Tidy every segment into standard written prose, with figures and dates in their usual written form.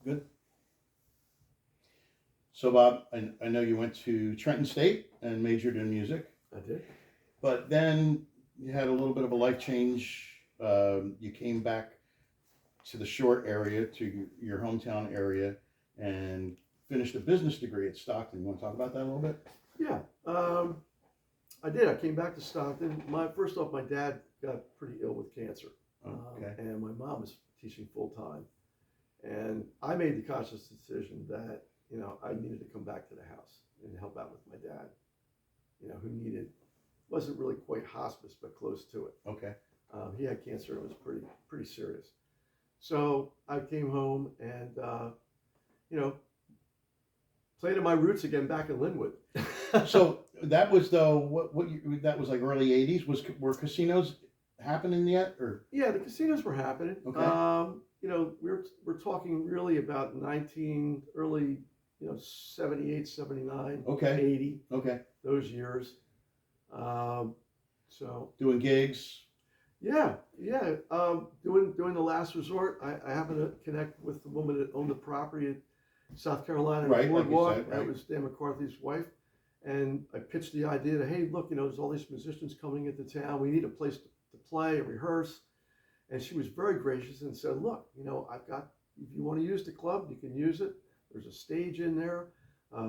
Good. So, Bob, I know you went to Trenton State and majored in music, I did. but then you had a little bit of a life change. You came back to the Shore area, to your hometown area, and finished a business degree at Stockton. You want to talk about that a little bit? Yeah, I did. I came back to Stockton. First off, my dad got pretty ill with cancer, Okay. and my mom was teaching full time. And I made the conscious decision that I needed to come back to the house and help out with my dad. Who wasn't really quite hospice, but close to it. Okay. He had cancer. It was pretty serious. So I came home and played at my roots again back in Linwood. So that was that was like early '80s. Were casinos happening yet, or? Yeah, the casinos were happening. Okay. We're talking really about early 78, 79, Okay. 80, Okay. those years. So Doing gigs. yeah. Doing the last resort. I happened to connect with the woman that owned the property at South Carolina Right, like you Boardwalk. said, right. That was Dan McCarthy's wife. And I pitched the idea that, hey, look, there's all these musicians coming into town. We need a place to play and rehearse. And she was very gracious and said, look, I've got, if you want to use the club, you can use it. There's a stage in there. If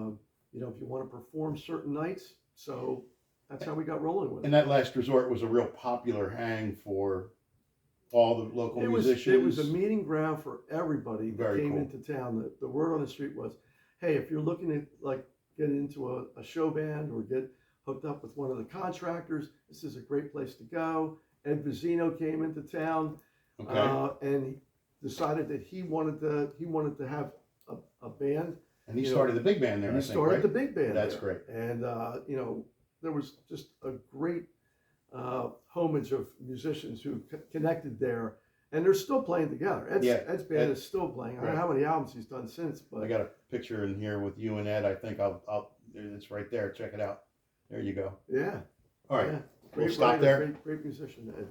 you want to perform certain nights. So that's how we got rolling with it. And that last resort was a real popular hang for all the local musicians. It was a meeting ground for everybody that Very came cool. into town. The word on the street was, hey, if you're looking to get into a show band or get hooked up with one of the contractors, this is a great place to go. Ed Vizino came into town, Okay. and he decided that he wanted to have a band. And he started the big band there. And I he think, started right? the big band. That's there. great. And there was just a great homage of musicians who connected there, and they're still playing together. Ed's band is still playing. I don't know how many albums he's done since, but I got a picture in here with you and Ed. I think it's right there. Check it out. There you go. Yeah. All right. Yeah. We'll Great stop writer, there. Great musician, Ed.